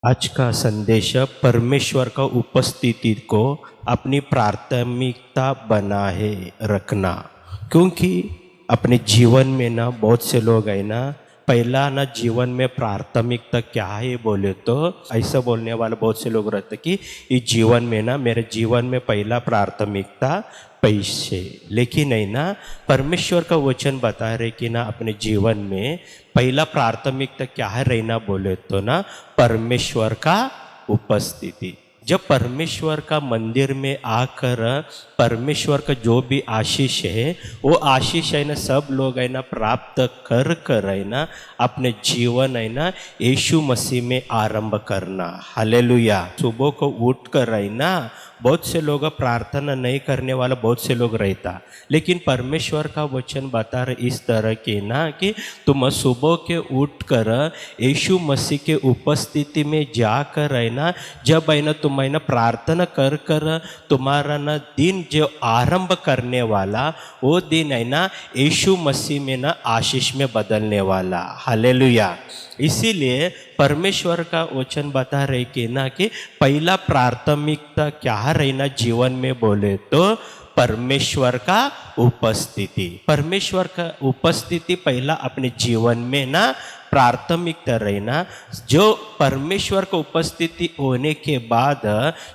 आज का संदेश परमेश्वर का उपस्थिति को अपनी प्राथमिकता बनाए रखना। क्योंकि अपने जीवन में ना बहुत से लोग है ना, पहला ना जीवन में प्राथमिकता क्या है बोले तो ऐसा बोलने वाले बहुत से लोग रहते कि इस जीवन में ना, मेरे जीवन में पहला प्राथमिकता पैसे। लेकिन है ना, परमेश्वर का वचन बता रहे कि ना अपने जीवन में पहला प्राथमिकता क्या है रहना बोले तो ना परमेश्वर का उपस्थिति। जब परमेश्वर का मंदिर में आकर परमेश्वर का जो भी आशीष है वो आशीष है ना सब लोग है ना प्राप्त कर कर है ना अपने जीवन है ना यीशु मसीह में आरंभ करना। हालेलुया। सुबह को उठ कर है ना बहुत से लोग प्रार्थना नहीं करने वाला बहुत से लोग रहता, लेकिन परमेश्वर का वचन बता रहे इस तरह के ना कि तुम सुबह के उठ कर यीशु मसीह के उपस्थिति में जाकर है ना, जब है ना तुम है ना प्रार्थना कर कर तुम्हारा ना दिन जो आरंभ करने वाला वो दिन है ना यीशु मसीह में ना आशीष में बदलने वाला। हालेलुया। इसीलिए परमेश्वर का वचन बता रहे कि ना कि पहला प्राथमिकता क्या रहना जीवन में बोले तो परमेश्वर का उपस्थिति। परमेश्वर का उपस्थिति पहला अपने जीवन में ना प्राथमिकता रहना। जो परमेश्वर का उपस्थिति होने के बाद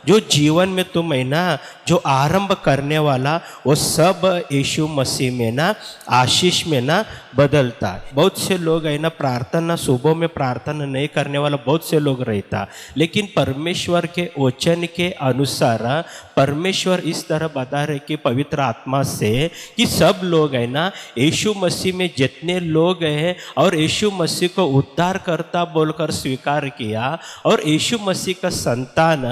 जो जीवन में तुम है ना जो आरंभ करने वाला वो सब यीशु मसीह में ना आशीष में ना बदलता। बहुत से लोग है ना प्रार्थना सुबह में प्रार्थना नहीं करने वाला बहुत से लोग रहता, लेकिन परमेश्वर के वचन के अनुसार परमेश्वर इस तरह बता रहे कि पवित्र आत्मा से कि सब लोग है ना यीशु मसीह में जितने लोग हैं और यीशु मसीह को उद्धार करता बोलकर स्वीकार किया और यीशु मसीह का संतान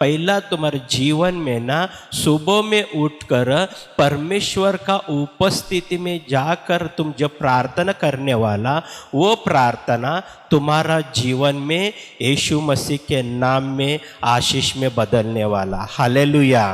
पहला तुम्हारे जीवन में ना सुबह में उठकर परमेश्वर का उपस्थिति में जाकर तुम जब प्रार्थना करने वाला वो प्रार्थना तुम्हारा जीवन में यीशु मसीह के नाम में आशीष में बदलने वाला। हालेलुया।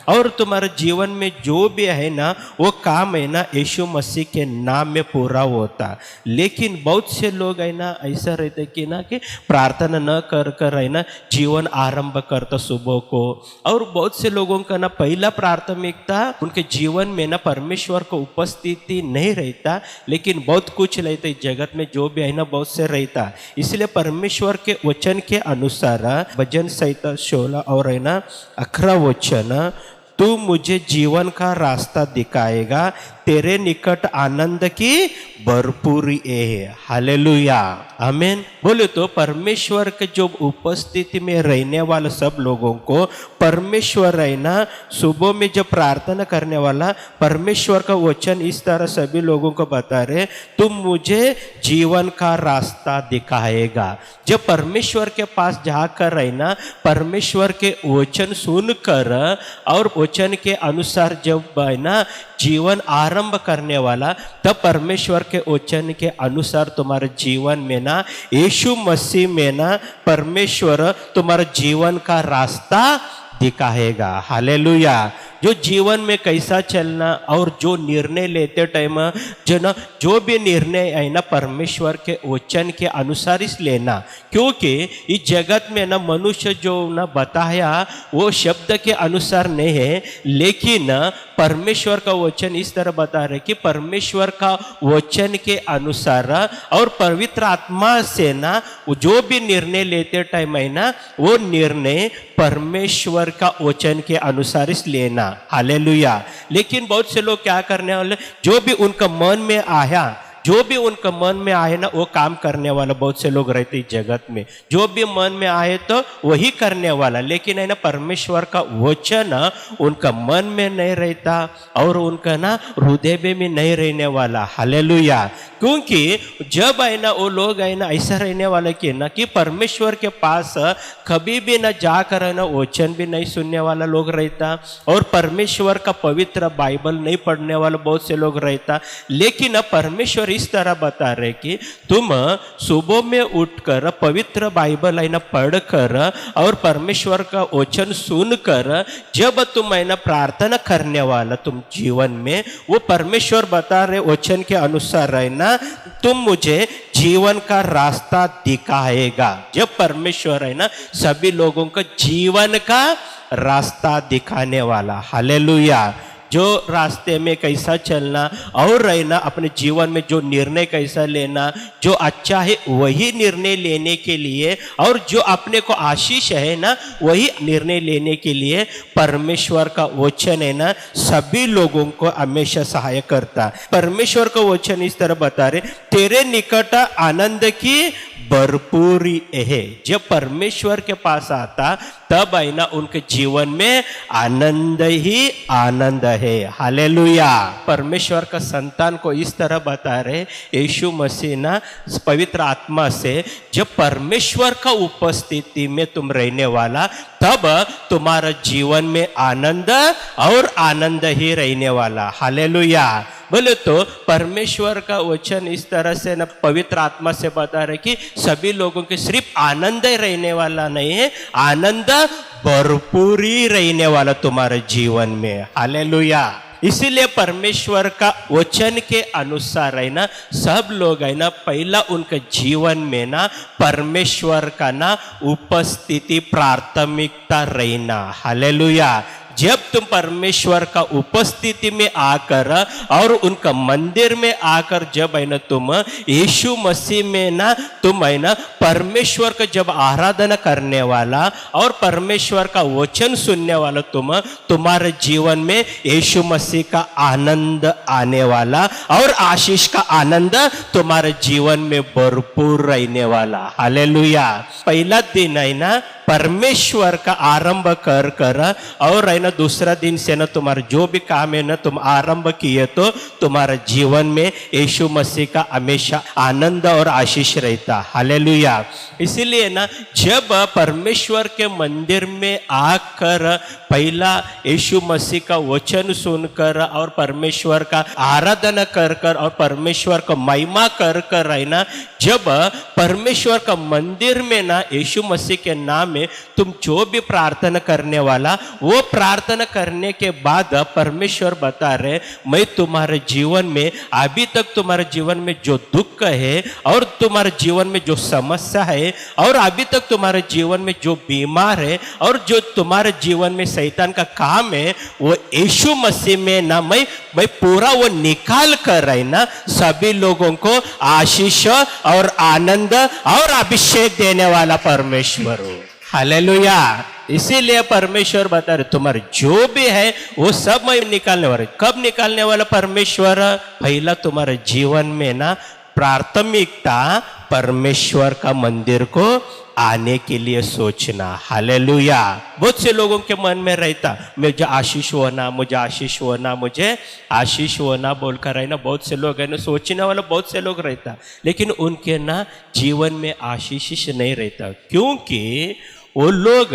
और तुम्हारे जीवन में जो भी है ना वो काम है ना यीशु मसीह के नाम में पूरा होता। लेकिन बहुत से लोग है ना ऐसा रहते कि ना कि प्रार्थना न कर कर है ना जीवन आरंभ करता सुबह को। और बहुत से लोगों का ना पहला प्राथमिकता उनके जीवन में ना परमेश्वर को उपस्थिति नहीं रहता, लेकिन बहुत कुछ रहता जगत में जो भी है ना बहुत से रहता। इसलिए परमेश्वर के वचन के अनुसार भजन संहिता 16 और है ना 18 वचन, तू मुझे जीवन का रास्ता दिखाएगा, तेरे निकट आनंद की भरपूरी है। हालेलुया। आमीन। बोले तो परमेश्वर के जो उपस्थिति में रहने वाले सब लोगों को परमेश्वर है ना सुबह में जब प्रार्थना करने वाला परमेश्वर का वचन इस तरह सभी लोगों को बता रहे, तुम मुझे जीवन का रास्ता दिखाएगा। जब परमेश्वर के पास जाकर रहना परमेश्वर के वचन सुनकर और वचन के अनुसार जब है ना जीवन आरंभ करने वाला तब परमेश्वर के वचन के अनुसार तुम्हारे जीवन में ना यीशु मसीह में ना परमेश्वर तुम्हारे जीवन का रास्ता दिखाएगा। हालेलुया। जो जीवन में कैसा चलना और जो निर्णय लेते टाइम जो भी निर्णय है ना परमेश्वर के वचन के अनुसार इस लेना। क्योंकि इस जगत में ना मनुष्य जो ना बताया वो शब्द के अनुसार नहीं है, लेकिन परमेश्वर का वचन इस तरह बता रहे कि परमेश्वर का वचन के अनुसार और पवित्र आत्मा से ना जो भी निर्णय लेते टाइम है ना वो निर्णय परमेश्वर का वचन के अनुसार इस लेना। हालेलुया। लेकिन बहुत से लोग क्या करने वाले, जो भी उनका मन में आया जो भी उनका मन में आए ना वो काम करने वाला बहुत से लोग रहते इस जगत में। जो भी मन में आए तो वही करने वाला, लेकिन है ना परमेश्वर का वचन उनका मन में नहीं रहता और उनका ना हृदय में भी नहीं रहने वाला। हालेलुया। क्योंकि जब है ना वो लोग है ना ऐसा रहने वाला कि ना कि परमेश्वर के पास कभी भी ना जाकर है ना वचन भी नहीं सुनने वाला लोग रहता और परमेश्वर का पवित्र बाइबल नहीं पढ़ने वाला बहुत से लोग रहता। लेकिन अब परमेश्वर इस तरह बता रहे कि तुम सुबह में उठकर पवित्र बाइबल है ना पढ़कर और परमेश्वर का वचन सुनकर जब तुम है ना प्रार्थना करने वाला तुम जीवन में, वो परमेश्वर बता रहे वचन के अनुसार है ना तुम मुझे जीवन का रास्ता दिखाएगा। जब परमेश्वर है ना सभी लोगों को जीवन का रास्ता दिखाने वाला, हालेलुया, जो रास्ते में कैसा चलना और रहना, अपने जीवन में जो निर्णय कैसा लेना, जो अच्छा है वही निर्णय लेने के लिए और जो अपने को आशीष है ना वही निर्णय लेने के लिए परमेश्वर का वचन है ना सभी लोगों को हमेशा सहायक करता। परमेश्वर का वचन इस तरह बता रहे, तेरे निकट आनंद की भरपूरी है। जब परमेश्वर के पास आता तब है ना उनके जीवन में आनंद ही आनंद है, हालेलुया। परमेश्वर का संतान को इस तरह बता रहे यीशु मसीह ना पवित्र आत्मा से, जब परमेश्वर का उपस्थिति में तुम रहने वाला तब तुम्हारा जीवन में आनंद और आनंद ही रहने वाला, हालेलुया। बोले तो परमेश्वर का वचन इस तरह से ना पवित्र आत्मा से बता रहे कि सभी लोगों के सिर्फ आनंद ही रहने वाला नहीं है, आनंद भरपूरी रहने वाला तुम्हारे जीवन में, हालेलुया। इसीलिए परमेश्वर का वचन के अनुसार है ना सब लोग है ना पहला उनके जीवन में ना परमेश्वर का ना उपस्थिति प्राथमिकता रहना, हालेलुया। जब तुम परमेश्वर का उपस्थिति में आकर और उनका मंदिर में आकर जब है ना तुम यीशु मसीह में ना तुम है ना परमेश्वर का जब आराधना करने वाला और परमेश्वर का वचन सुनने वाला तुम्हारे जीवन में यीशु मसीह का आनंद आने वाला और आशीष का आनंद तुम्हारे जीवन में भरपूर रहने वाला, हालेलुया। पहला दिन है ना परमेश्वर का आरंभ कर कर और है ना दूसरा दिन से ना तुम्हारा जो भी काम है ना तुम आरंभ किए तो तुम्हारा जीवन में यीशु मसीह का हमेशा आनंद और आशीष रहता, हालेलुया। इसीलिए ना जब परमेश्वर के मंदिर में आकर पहला यीशु मसीह का वचन सुनकर और परमेश्वर का आराधना कर कर और परमेश्वर का महिमा कर कर है ना जब परमेश्वर का मंदिर में ना यीशु मसीह के नाम में तुम जो भी प्रार्थना करने वाला वो प्रार्थना करने के बाद परमेश्वर बता रहे मैं तुम्हारे जीवन में अभी तक तुम्हारे जीवन में जो दुख है और तुम्हारे जीवन में जो समस्या है और अभी तक तुम्हारे जीवन में जो बीमार है और जो तुम्हारे जीवन में शैतान का काम है वो यीशु मसीह में ना मैं पूरा वो निकाल कर रही ना सभी लोगों को आशीष और आनंद और अभिषेक देने वाला परमेश्वर हो, हालेलुया। इसीलिए परमेश्वर बता रहे तुम्हारे जो भी है वो सब मैं निकालने वाला। कब निकालने वाला परमेश्वर? पहला तुम्हारे जीवन में ना प्राथमिकता परमेश्वर का मंदिर को आने के लिए सोचना, हालेलुया। बहुत से लोगों के मन में रहता मुझे आशीष होना, मुझे आशीष होना, मुझे आशीष होना बोलकर है ना बहुत से लोग है ना सोचने वाला बहुत से लोग रहता, लेकिन उनके ना जीवन में आशीष नहीं रहता क्योंकि वो लोग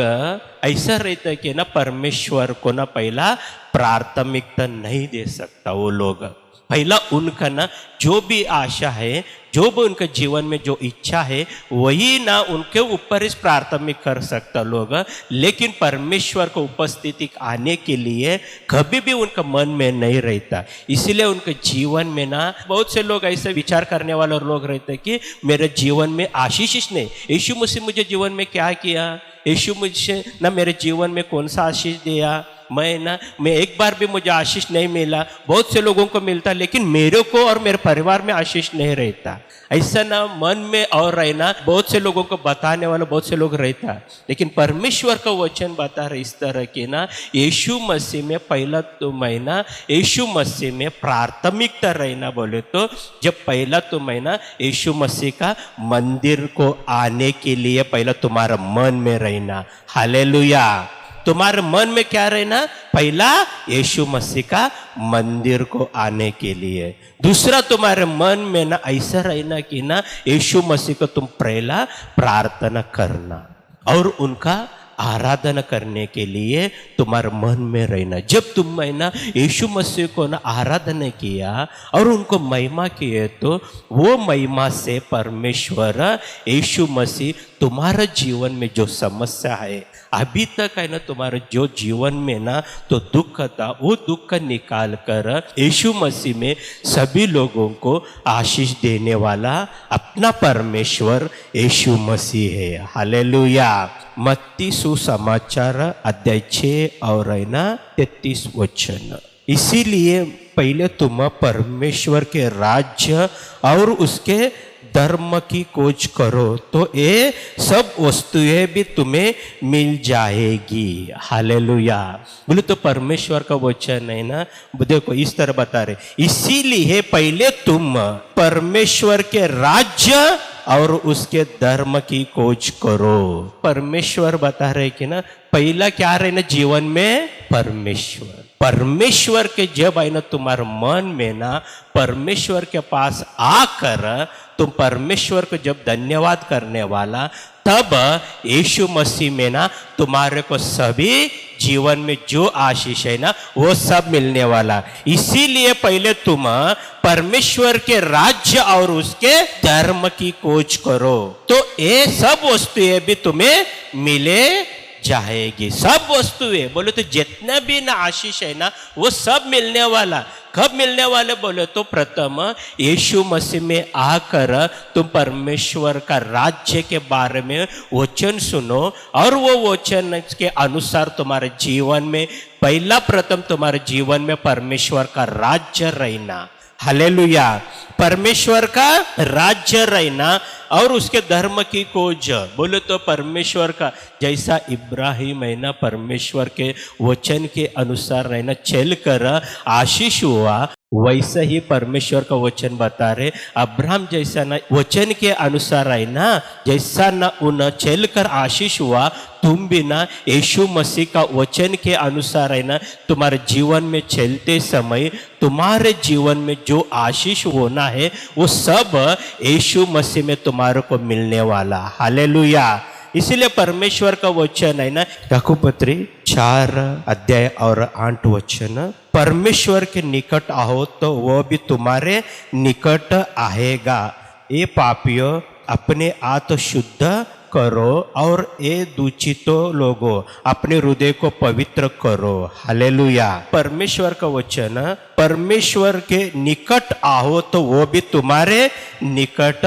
ऐसा रहता कि ना परमेश्वर को ना पहला प्राथमिकता नहीं दे सकता। वो लोग पहला उनका ना जो भी आशा है जो भी उनके जीवन में जो इच्छा है वही ना उनके ऊपर इस प्राथमिक कर सकता लोग, लेकिन परमेश्वर को उपस्थिति आने के लिए कभी भी उनका मन में नहीं रहता। इसीलिए उनके जीवन में ना बहुत से लोग ऐसे विचार करने वाले लोग रहते कि मेरे जीवन में आशीष नहीं, यीशु मसीह मुझे जीवन में क्या किया, यीशु मुझे ना मेरे जीवन में कौन सा आशीष दिया, मैं एक बार भी मुझे आशीष नहीं मिला। बहुत से लोगों को मिलता लेकिन मेरे को और मेरे परिवार में आशीष नहीं रहता। ऐसा ना मन में और रहना बहुत से लोगों को बताने वाला बहुत से लोग रहता, लेकिन परमेश्वर का वचन बता रहे इस तरह की ना यीशु मसीह में पहला तो महीना यीशु मसीह में प्राथमिकता रहना बोले तो जब पहला तो महीना यीशु मसीह का मंदिर को आने के लिए पहला तुम्हारा मन में रहना, हालेलुया। तुम्हारे मन में क्या रहना? पहला यीशु मसीह का मंदिर को आने के लिए। दूसरा तुम्हारे मन में ना ऐसा रहना कि ना यीशु मसीह को तुम पहला प्रार्थना करना और उनका आराधना करने के लिए तुम्हारे मन में रहना। जब तुम है ना यीशु मसीह को ना आराधना किया और उनको महिमा किए, तो वो महिमा से परमेश्वर यीशु मसीह तुम्हारा जीवन में जो समस्या है अभी तक है ना, तुम्हारे जो जीवन में ना तो दुख था, वो दुख निकाल कर यीशु मसीह में सभी लोगों को आशीष देने वाला अपना परमेश्वर यीशु मसीह है। हालेलुया। मत्ती सुसमाचार अध्याय 6 और है ना 33 वचन। इसीलिए पहले तुम परमेश्वर के राज्य और उसके धर्म की खोज करो, तो ये सब वस्तुएं भी तुम्हें मिल जाएगी। हालेलुया। बोले तो परमेश्वर का वचन है ना, देखो इस तरह बता रहे, इसीलिए पहले तुम परमेश्वर के राज्य और उसके धर्म की खोज करो। परमेश्वर बता रहे कि ना पहला क्या रहे ना जीवन में, परमेश्वर। परमेश्वर के जब है ना तुम्हारे मन में ना परमेश्वर के पास आकर तुम परमेश्वर को जब धन्यवाद करने वाला, तब यीशु मसीह में ना तुम्हारे को सभी जीवन में जो आशीष है ना वो सब मिलने वाला। इसीलिए पहले तुम परमेश्वर के राज्य और उसके धर्म की खोज करो, तो ये सब वस्तुएं भी तुम्हें मिले जाएगी। सब वस्तुएं बोले तो जितना भी ना आशीष है ना वो सब मिलने वाला। कब मिलने वाले बोले तो प्रथम यीशु मसीह में आकर तुम परमेश्वर का राज्य के बारे में वचन सुनो और वो वचन के अनुसार तुम्हारे जीवन में पहला प्रथम तुम्हारे जीवन में परमेश्वर का राज्य रहना। हालेलुया। परमेश्वर का राज्य रहना और उसके धर्म की खोज। बोले तो परमेश्वर का जैसा इब्राहिम है ना परमेश्वर के वचन के अनुसार रहना चल कर आशीष हुआ, वैसा ही परमेश्वर का वचन बता रहे अब्राहम जैसा ना वचन के अनुसार है ना, जैसा ना उन चल कर आशीष हुआ, तुम भी ना यीशु मसीह का वचन के अनुसार है ना तुम्हारे जीवन में चलते समय तुम्हारे जीवन में जो आशीष होना है वो सब यीशु मसीह में तुम्हारे को मिलने वाला। हालेलुया। इसीलिए परमेश्वर का वचन है ना याकूब पत्री 4 अध्याय और 8 वचन, परमेश्वर के निकट आओ तो वो भी तुम्हारे निकट आएगा। ये पापियों अपने आप शुद्ध करो और ये दूषितो लोगों अपने हृदय को पवित्र करो। हालेलुया। परमेश्वर का वचन, परमेश्वर के निकट आओ तो वो भी तुम्हारे निकट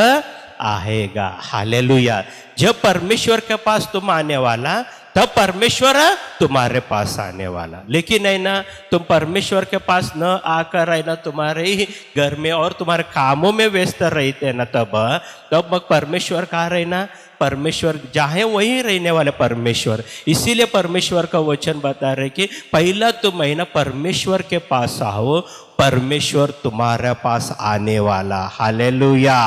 आएगा। हालेलुया। जब परमेश्वर के पास तुम आने वाला तब परमेश्वर तुम्हारे पास आने वाला। लेकिन है ना तुम परमेश्वर के पास न आकर है ना तुम्हारे ही घर में और तुम्हारे कामों में व्यस्त रहते ना, तब परमेश्वर कहाँ रहना, परमेश्वर जहाँ वहीं रहने वाले परमेश्वर। इसीलिए परमेश्वर का वचन बता रहे कि पहला तुम है ना परमेश्वर के पास आओ, परमेश्वर तुम्हारे पास आने वाला। हालेलुया।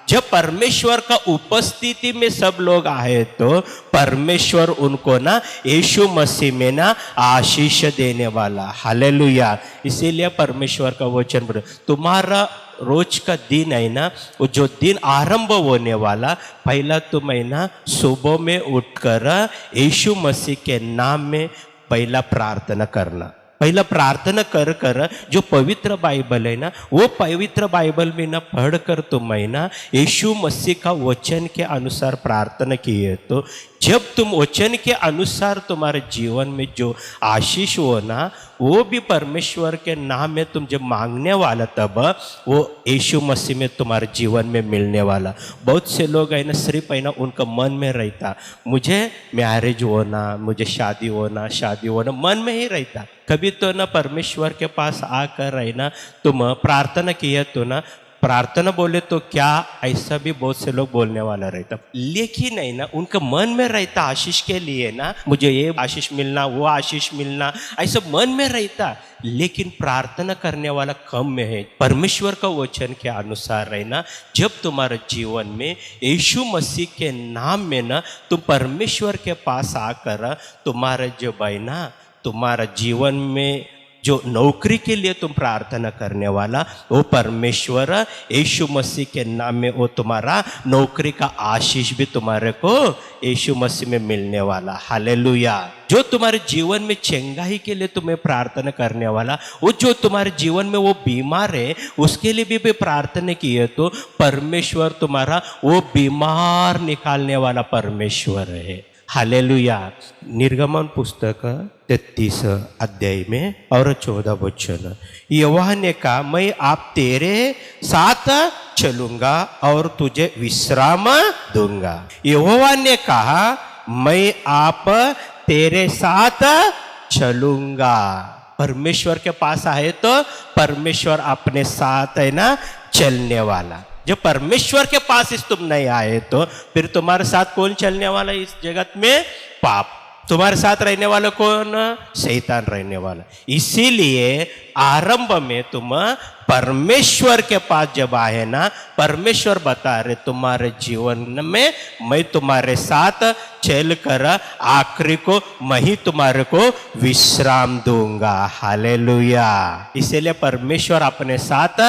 जब परमेश्वर का उपस्थिति में सब लोग आए तो परमेश्वर उनको ना यीशु मसीह में ना आशीष देने वाला। हालेलुया। इसीलिए परमेश्वर का वचन बोले तुम्हारा रोज का दिन है ना, वो जो दिन आरंभ होने वाला, पहला तुम है ना सुबह में उठकर यीशु मसीह के नाम में पहला प्रार्थना करना। पहला प्रार्थना कर कर जो पवित्र बाइबल है ना वो पवित्र बाइबल में ना पढ़ कर तुम है ना यीशु मसीह का वचन के अनुसार प्रार्थना किए, तो जब तुम वचन के अनुसार तुम्हारे जीवन में जो आशीष हो ना वो भी परमेश्वर के नाम में तुम जब मांगने वाला तब वो यीशु मसीह में तुम्हारे जीवन में मिलने वाला। बहुत से लोग है ना सिर्फ है ना उनका मन में रहता मुझे मैरिज होना, मुझे शादी होना मन में ही रहता। कभी तो ना परमेश्वर के पास आकर है ना तुम प्रार्थना किया तो ना प्रार्थना बोले तो क्या, ऐसा भी बहुत से लोग बोलने वाला रहता, लेकिन है ना उनका मन में रहता आशीष के लिए ना, मुझे ये आशीष मिलना वो आशीष मिलना, ऐसा मन में रहता, लेकिन प्रार्थना करने वाला कम में है। परमेश्वर का वचन के अनुसार है ना जब तुम्हारे जीवन में यीशु मसीह के नाम में ना तुम परमेश्वर के पास आकर तुम्हारा जो है ना तुम्हारा जीवन में जो नौकरी के लिए तुम प्रार्थना करने वाला, वो परमेश्वर यीशु मसीह के नाम में वो तुम्हारा नौकरी का आशीष भी तुम्हारे को यीशु मसीह में मिलने वाला। हालेलुया। जो तुम्हारे जीवन में चंगाई के लिए तुम्हें प्रार्थना करने वाला, वो जो तुम्हारे जीवन में वो बीमार है उसके लिए भी प्रार्थना की है, तो परमेश्वर तुम्हारा वो बीमार निकालने वाला परमेश्वर है। हालेलुया। निर्गमन पुस्तक 33 अध्याय में और 14 वचन, यहोवा ने कहा, मैं आप तेरे साथ चलूंगा और तुझे विश्राम दूंगा। यहोवा ने कहा, मैं आप तेरे साथ चलूंगा। परमेश्वर के पास आए तो परमेश्वर अपने साथ है ना चलने वाला। जब परमेश्वर के पास तुम नहीं आए तो फिर तुम्हारे साथ कौन चलने वाला इस जगत में? पाप। तुम्हारे साथ रहने वाला कौन? शैतान रहने वाला। इसीलिए आरंभ में तुम परमेश्वर के पास जब आए ना, परमेश्वर बता रहे तुम्हारे जीवन में मैं तुम्हारे साथ चल कर आखिरी को मैं ही तुम्हारे को विश्राम दूंगा। हालेलुया। इसीलिए परमेश्वर अपने साथ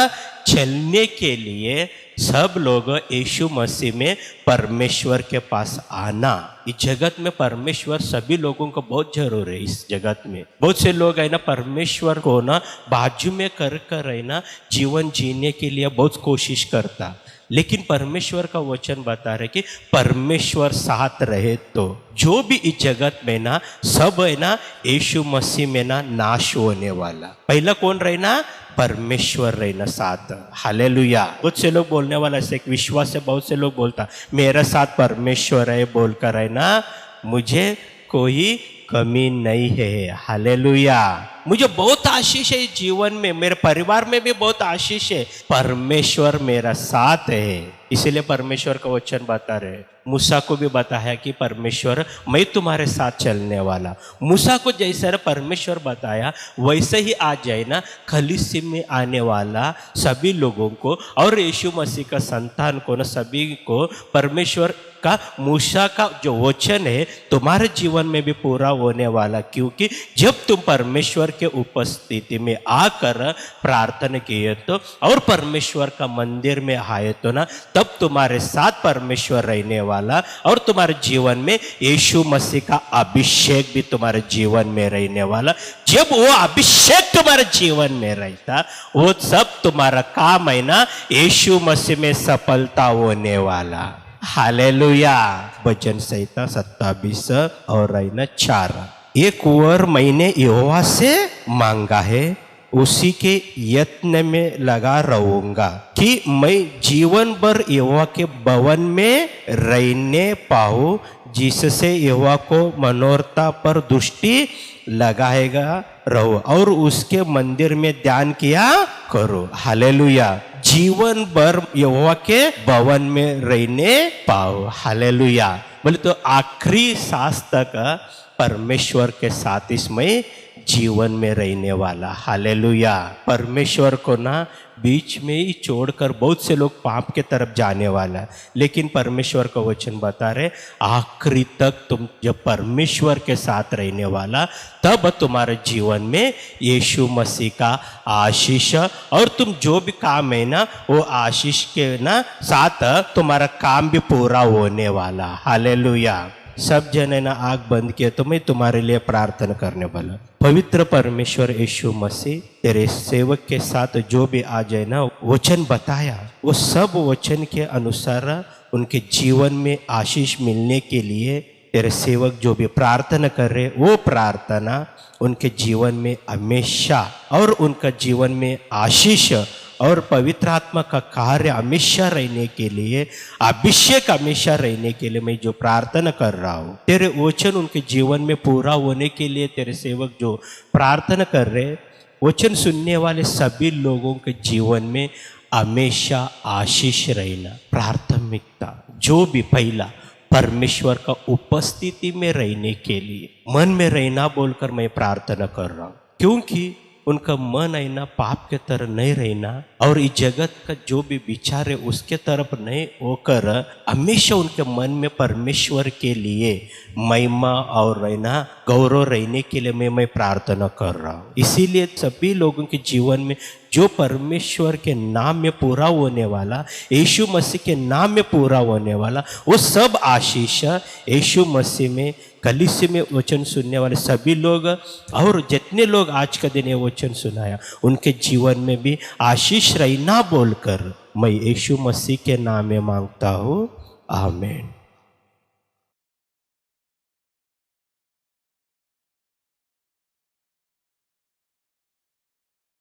चलने के लिए सब लोग यीशु मसीह में परमेश्वर के पास आना। इस जगत में परमेश्वर सभी लोगों को बहुत जरूर है। इस जगत में बहुत से लोग है ना परमेश्वर को ना बाजू में कर है ना जीवन जीने के लिए बहुत कोशिश करता, लेकिन परमेश्वर का वचन बता रहे कि परमेश्वर साथ रहे तो जो भी इस जगत में ना सब है ना यीशु मसीह में ना नाश होने वाला। पहला कौन रहना? परमेश्वर रहना साथ। हालेलुया। बहुत से लोग बोलने वाला ऐसे एक विश्वास से बहुत से लोग बोलता मेरा साथ परमेश्वर है बोलकर है ना मुझे कोई कमी नहीं है। हालेलुया। मुझे बहुत आशीष है जीवन में, मेरे परिवार में भी बहुत आशीष है। परमेश्वर मेरा साथ है। इसीलिए परमेश्वर का वचन बता रहे, मूसा को भी बताया कि परमेश्वर मैं तुम्हारे साथ चलने वाला। मूसा को जैसा परमेश्वर बताया वैसे ही आ जाए ना खलीसी में आने वाला सभी लोगों को और यीशु मसीह का संतान को ना सभी को परमेश्वर का मूसा का जो वचन है तुम्हारे जीवन में भी पूरा होने वाला। क्योंकि जब तुम परमेश्वर के उपस्थिति में आकर प्रार्थना किए तो और परमेश्वर का मंदिर में आए तो ना तब तुम्हारे साथ परमेश्वर रहने वाला और तुम्हारे जीवन में यीशु मसीह का अभिषेक भी तुम्हारे जीवन में रहने वाला। जब वो अभिषेक तुम्हारे जीवन में रहता वो सब तुम्हारा काम है ना यीशु मसीह में सफलता होने वाला। हालेलुया। वचन संहिता 27 और 4, एक वर मैंने यहोवा से मांगा है उसी के यत्न में लगा रहूंगा कि मैं जीवन भर यहोवा के भवन में रहने पाऊं, जिससे यहोवा को मनोरथा पर दृष्टि लगाएगा रहो और उसके मंदिर में ध्यान किया करो। हालेलुया। जीवन भर यहोवा के भवन में रहने पाओ। हालेलुया। बोले तो आखिरी सांस तक परमेश्वर के साथ इसमें जीवन में रहने वाला। हालेलुया। परमेश्वर को ना बीच में ही छोड़कर बहुत से लोग पाप के तरफ जाने वाला, लेकिन परमेश्वर का वचन बता रहे आखिरी तक तुम जब परमेश्वर के साथ रहने वाला तब तुम्हारे जीवन में यीशु मसीह का आशीष और तुम जो भी काम है ना वो आशीष के ना साथ तुम्हारा काम भी पूरा होने वाला। हालेलुया। सब जने ना आग बंद किए तो मैं तुम्हारे लिए प्रार्थना करने वाला। पवित्र परमेश्वर यीशु मसीह तेरे सेवक के साथ जो भी आ जाए ना वचन बताया वो सब वचन के अनुसार उनके जीवन में आशीष मिलने के लिए तेरे सेवक जो भी प्रार्थना कर रहे वो प्रार्थना उनके जीवन में हमेशा और उनका जीवन में आशीष और पवित्र आत्मा का कार्य हमेशा रहने के लिए अभिषेक हमेशा रहने के लिए मैं जो प्रार्थना कर रहा हूँ तेरे वचन उनके जीवन में पूरा होने के लिए तेरे सेवक जो प्रार्थना कर रहे वचन सुनने वाले सभी लोगों के जीवन में हमेशा आशीष रहना प्राथमिकता जो भी पहला परमेश्वर का उपस्थिति में रहने के लिए मन में रहना बोलकर मैं प्रार्थना कर रहा हूँ। क्योंकि उनका मन है ना पाप के तरफ नहीं रहना और इस जगत का जो भी विचार है उसके तरफ नहीं होकर हमेशा उनके मन में परमेश्वर के लिए महिमा और रहना गौरव रहने के लिए मैं प्रार्थना कर रहा हूँ। इसीलिए सभी लोगों के जीवन में जो परमेश्वर के नाम में पूरा होने वाला, यीशु मसीह के नाम में पूरा होने वाला, वो सब आशीष यीशु मसीह में कलीसिया में वचन सुनने वाले सभी लोग और जितने लोग आज का दिन ये वचन सुनाया उनके जीवन में भी आशीष रहना बोलकर मैं यीशु मसीह के नाम में मांगता हूँ। आमीन।